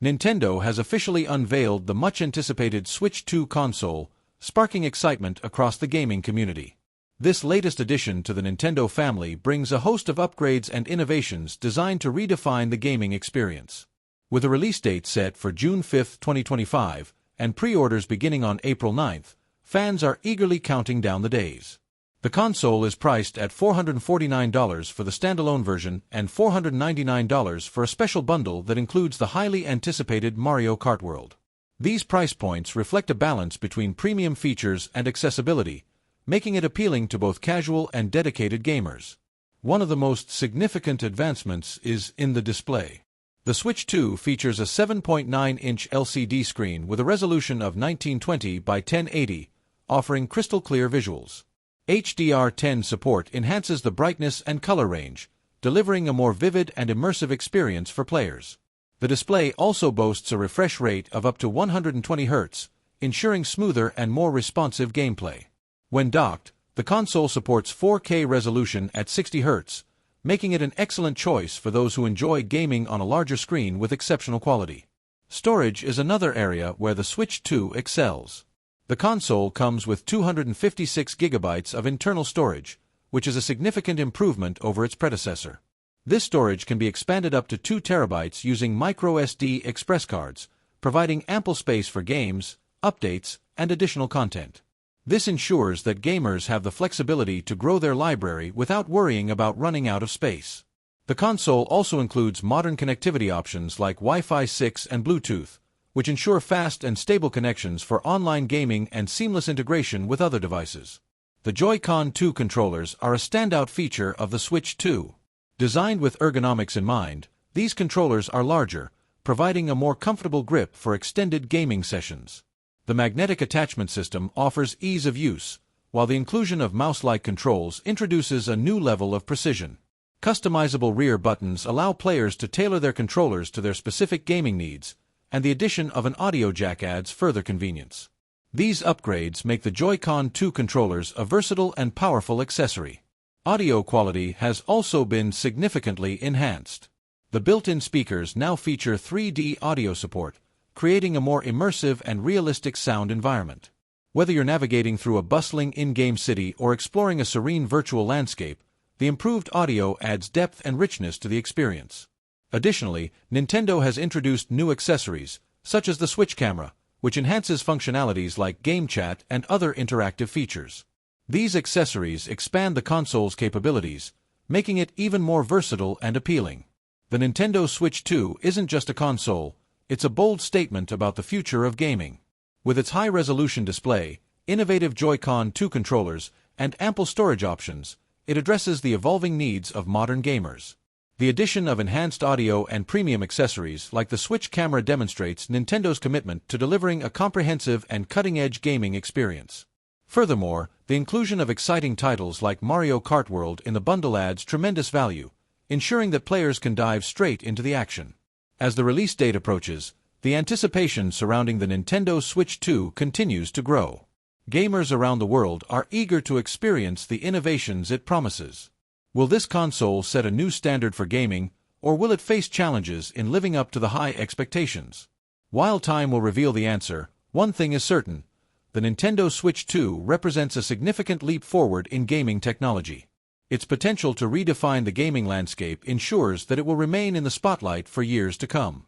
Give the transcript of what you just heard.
Nintendo has officially unveiled the much-anticipated Switch 2 console, sparking excitement across the gaming community. This latest addition to the Nintendo family brings a host of upgrades and innovations designed to redefine the gaming experience. With a release date set for June 5, 2025, and pre-orders beginning on April 9, fans are eagerly counting down the days. The console is priced at $449 for the standalone version and $499 for a special bundle that includes the highly anticipated Mario Kart World. These price points reflect a balance between premium features and accessibility, making it appealing to both casual and dedicated gamers. One of the most significant advancements is in the display. The Switch 2 features a 7.9-inch LCD screen with a resolution of 1920 by 1080, offering crystal-clear visuals. HDR10 support enhances the brightness and color range, delivering a more vivid and immersive experience for players. The display also boasts a refresh rate of up to 120 Hz, ensuring smoother and more responsive gameplay. When docked, the console supports 4K resolution at 60 Hz, making it an excellent choice for those who enjoy gaming on a larger screen with exceptional quality. Storage is another area where the Switch 2 excels. The console comes with 256 GB of internal storage, which is a significant improvement over its predecessor. This storage can be expanded up to 2 TB using microSD express cards, providing ample space for games, updates, and additional content. This ensures that gamers have the flexibility to grow their library without worrying about running out of space. The console also includes modern connectivity options like Wi-Fi 6 and Bluetooth, which ensure fast and stable connections for online gaming and seamless integration with other devices. The Joy-Con 2 controllers are a standout feature of the Switch 2. Designed with ergonomics in mind, these controllers are larger, providing a more comfortable grip for extended gaming sessions. The magnetic attachment system offers ease of use, while the inclusion of mouse-like controls introduces a new level of precision. Customizable rear buttons allow players to tailor their controllers to their specific gaming needs, and the addition of an audio jack adds further convenience. These upgrades make the Joy-Con 2 controllers a versatile and powerful accessory. Audio quality has also been significantly enhanced. The built-in speakers now feature 3D audio support, creating a more immersive and realistic sound environment. Whether you're navigating through a bustling in-game city or exploring a serene virtual landscape, the improved audio adds depth and richness to the experience. Additionally, Nintendo has introduced new accessories, such as the Switch camera, which enhances functionalities like game chat and other interactive features. These accessories expand the console's capabilities, making it even more versatile and appealing. The Nintendo Switch 2 isn't just a console, it's a bold statement about the future of gaming. With its high-resolution display, innovative Joy-Con 2 controllers, and ample storage options, it addresses the evolving needs of modern gamers. The addition of enhanced audio and premium accessories like the Switch camera demonstrates Nintendo's commitment to delivering a comprehensive and cutting-edge gaming experience. Furthermore, the inclusion of exciting titles like Mario Kart World in the bundle adds tremendous value, ensuring that players can dive straight into the action. As the release date approaches, the anticipation surrounding the Nintendo Switch 2 continues to grow. Gamers around the world are eager to experience the innovations it promises. Will this console set a new standard for gaming, or will it face challenges in living up to the high expectations? While time will reveal the answer, one thing is certain: the Nintendo Switch 2 represents a significant leap forward in gaming technology. Its potential to redefine the gaming landscape ensures that it will remain in the spotlight for years to come.